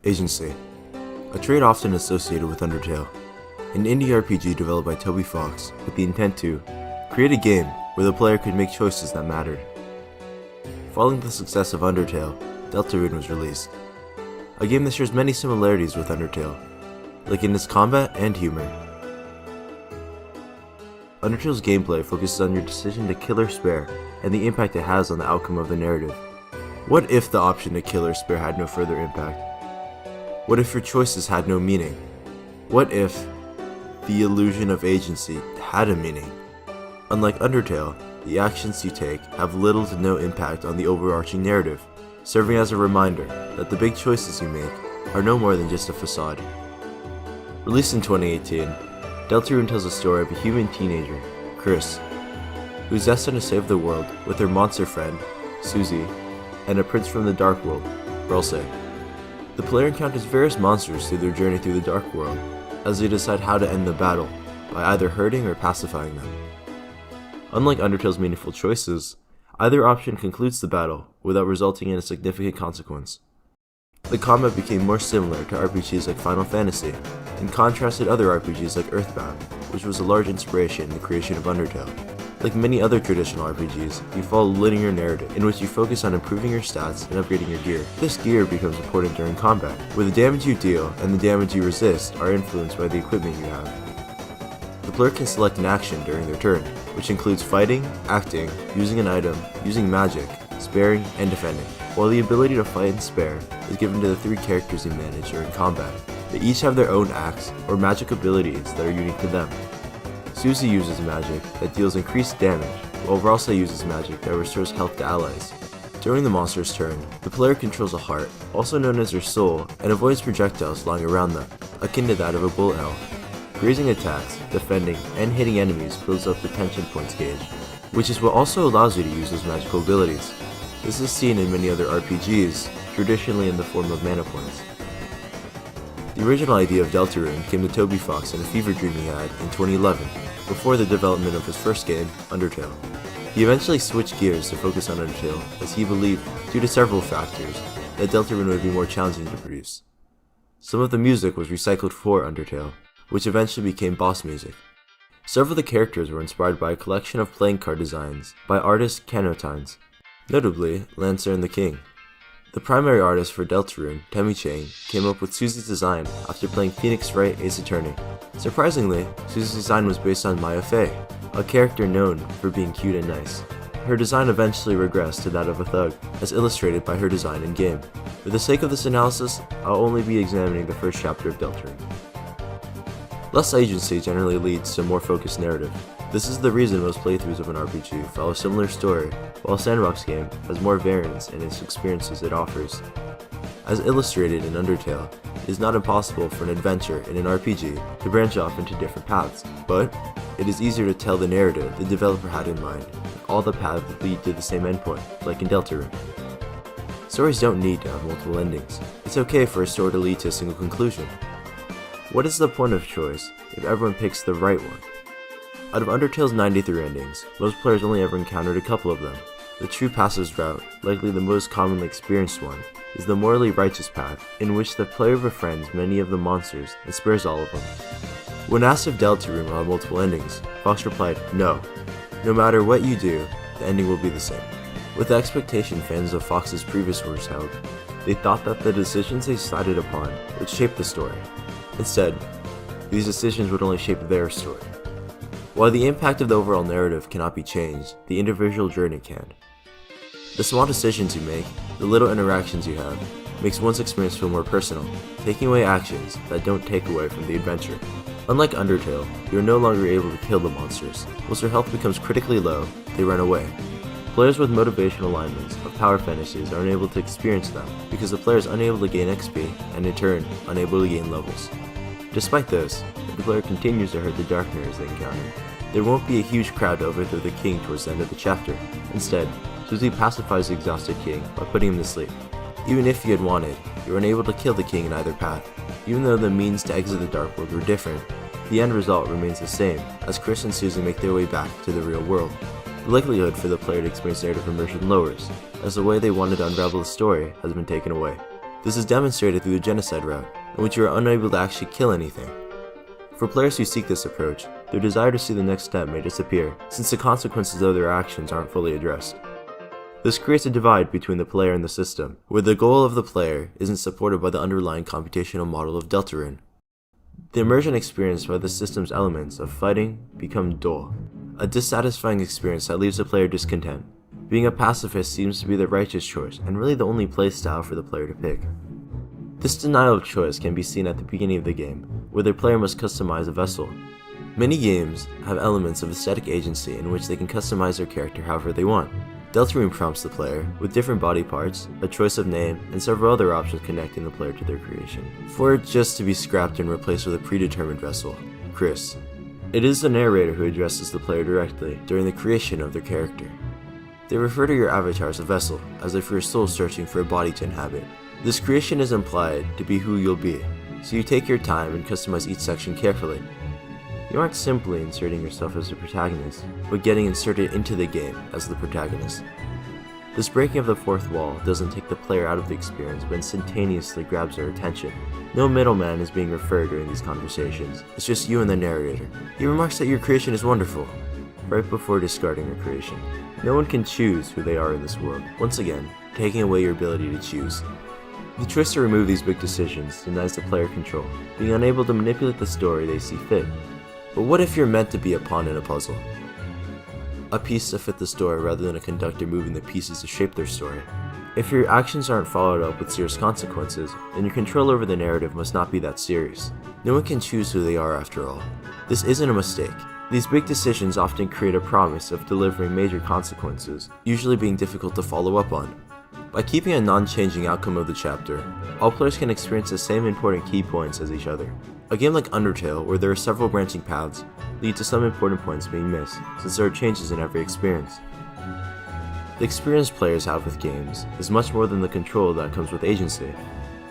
Agency, a trait often associated with Undertale, an indie RPG developed by Toby Fox with the intent to create a game where the player could make choices that mattered. Following the success of Undertale, Deltarune was released, a game that shares many similarities with Undertale, like in its combat and humor. Undertale's gameplay focuses on your decision to kill or spare, and the impact it has on the outcome of the narrative. What if the option to kill or spare had no further impact? What if your choices had no meaning? What if the illusion of agency had a meaning? Unlike Undertale, the actions you take have little to no impact on the overarching narrative, serving as a reminder that the big choices you make are no more than just a facade. Released in 2018, Deltarune tells the story of a human teenager, Chris, who is destined to save the world with her monster friend, Susie, and a prince from the Dark World, 𝘰𝘀. The player encounters various monsters through their journey through the Dark World, as they decide how to end the battle, by either hurting or pacifying them. Unlike Undertale's meaningful choices, either option concludes the battle without resulting in a significant consequence. The combat became more similar to RPGs like Final Fantasy, and contrasted other RPGs like Earthbound, which was a large inspiration in the creation of Undertale. Like many other traditional RPGs, you follow a linear narrative in which you focus on improving your stats and upgrading your gear. This gear becomes important during combat, where the damage you deal and the damage you resist are influenced by the equipment you have. The player can select an action during their turn, which includes fighting, acting, using an item, using magic, sparing, and defending, while the ability to fight and spare is given to the three characters you manage during combat. They each have their own acts or magic abilities that are unique to them. Susie uses magic that deals increased damage, while 𝘰𝘀 uses magic that restores health to allies. During the monster's turn, the player controls a heart, also known as their soul, and avoids projectiles flying around them, akin to that of a bullet hell. Grazing attacks, defending, and hitting enemies builds up the tension points gauge, which is what also allows you to use those magical abilities. This is seen in many other RPGs, traditionally in the form of mana points. The original idea of Deltarune came to Toby Fox in a fever dream he had in 2011, before the development of his first game, Undertale. He eventually switched gears to focus on Undertale, as he believed, due to several factors, that Deltarune would be more challenging to produce. Some of the music was recycled for Undertale, which eventually became boss music. Several of the characters were inspired by a collection of playing card designs by artist 𝘠𝘠𝘠𝘠, notably Lancer and the King. The primary artist for Deltarune, 𝘠𝘠𝘠𝘠, came up with Susie's design after playing Phoenix Wright Ace Attorney. Surprisingly, Susie's design was based on 𝘰𝘴𝘀, a character known for being cute and nice. Her design eventually regressed to that of a thug, as illustrated by her design in-game. For the sake of this analysis, I'll only be examining the first chapter of Deltarune. Less agency generally leads to a more focused narrative. This is the reason most playthroughs of an RPG follow a similar story, while a sandbox game has more variance in its experiences it offers. As illustrated in Undertale, it is not impossible for an adventure in an RPG to branch off into different paths, but it is easier to tell the narrative the developer had in mind if all the paths lead to the same endpoint, like in Deltarune. Stories don't need to have multiple endings. It's okay for a story to lead to a single conclusion. What is the point of choice if everyone picks the right one? Out of Undertale's 93 endings, most players only ever encountered a couple of them. The true passive route, likely the most commonly experienced one, is the morally righteous path, in which the player befriends many of the monsters and spares all of them. When asked if Deltarune will have multiple endings, Fox replied, no. No matter what you do, the ending will be the same. With the expectation fans of Fox's previous works held, they thought that the decisions they decided upon would shape the story. Instead, these decisions would only shape their story. While the impact of the overall narrative cannot be changed, the individual journey can. The small decisions you make, the little interactions you have, makes one's experience feel more personal, taking away actions that don't take away from the adventure. Unlike Undertale, you are no longer able to kill the monsters. Once their health becomes critically low, they run away. Players with motivational alignments of power fantasies are unable to experience them because the player is unable to gain XP and in turn, unable to gain levels. Despite this, if the player continues to hurt the dark mirrors they encounter, there won't be a huge crowd to overthrow the king towards the end of the chapter. Instead, Susie pacifies the exhausted king by putting him to sleep. Even if you had wanted, you were unable to kill the king in either path. Even though the means to exit the Dark World were different, the end result remains the same, as Chris and Susie make their way back to the real world. The likelihood for the player to experience narrative immersion lowers, as the way they wanted to unravel the story has been taken away. This is demonstrated through the genocide route, in which you are unable to actually kill anything. For players who seek this approach, their desire to see the next step may disappear, since the consequences of their actions aren't fully addressed. This creates a divide between the player and the system, where the goal of the player isn't supported by the underlying computational model of Deltarune. The immersion experienced by the system's elements of fighting become dull, a dissatisfying experience that leaves the player discontent. Being a pacifist seems to be the righteous choice, and really the only playstyle for the player to pick. This denial of choice can be seen at the beginning of the game, where the player must customize a vessel. Many games have elements of aesthetic agency in which they can customize their character however they want. Deltarune prompts the player with different body parts, a choice of name, and several other options connecting the player to their creation, for it just to be scrapped and replaced with a predetermined vessel, Chris. It is the narrator who addresses the player directly during the creation of their character. They refer to your avatar as a vessel, as if your soul searching for a body to inhabit. This creation is implied to be who you'll be, so you take your time and customize each section carefully. You aren't simply inserting yourself as the protagonist, but getting inserted into the game as the protagonist. This breaking of the fourth wall doesn't take the player out of the experience, but instantaneously grabs their attention. No middleman is being referred during these conversations, it's just you and the narrator. He remarks that your creation is wonderful, right before discarding your creation. No one can choose who they are in this world, once again, taking away your ability to choose. The choice to remove these big decisions denies the player control, being unable to manipulate the story they see fit. But what if you're meant to be a pawn in a puzzle? A piece to fit the story rather than a conductor moving the pieces to shape their story. If your actions aren't followed up with serious consequences, then your control over the narrative must not be that serious. No one can choose who they are after all. This isn't a mistake. These big decisions often create a promise of delivering major consequences, usually being difficult to follow up on. By keeping a non-changing outcome of the chapter, all players can experience the same important key points as each other. A game like Undertale, where there are several branching paths, leads to some important points being missed, since there are changes in every experience. The experience players have with games is much more than the control that comes with agency.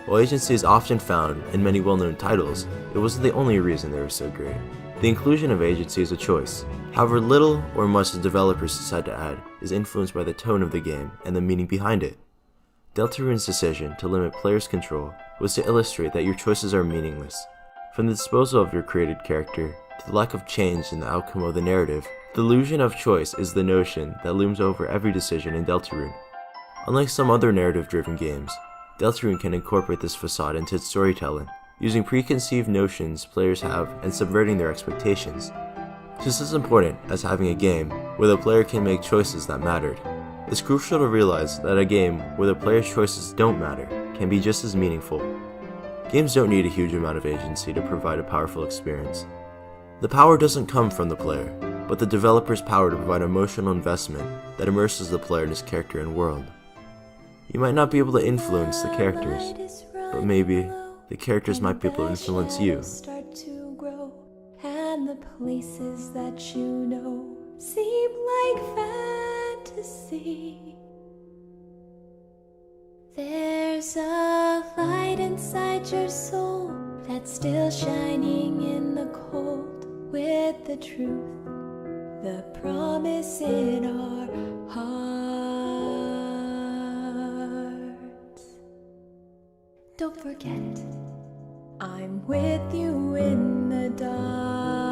While agency is often found in many well-known titles, it wasn't the only reason they were so great. The inclusion of agency is a choice. However little or much the developers decide to add is influenced by the tone of the game and the meaning behind it. Deltarune's decision to limit players' control was to illustrate that your choices are meaningless. From the disposal of your created character to the lack of change in the outcome of the narrative, the illusion of choice is the notion that looms over every decision in Deltarune. Unlike some other narrative-driven games, Deltarune can incorporate this facade into its storytelling, using preconceived notions players have and subverting their expectations. Just as important as having a game where the player can make choices that mattered, it's crucial to realize that a game where the player's choices don't matter can be just as meaningful. Games don't need a huge amount of agency to provide a powerful experience. The power doesn't come from the player, but the developer's power to provide emotional investment that immerses the player in his character and world. You might not be able to influence the characters, but maybe the characters might be able to influence you. Start to grow, and the places that you know seem like fantasy. There's a light inside your soul that's still shining in the cold, with the truth, the promise in our hearts. Don't forget, I'm with you in the dark.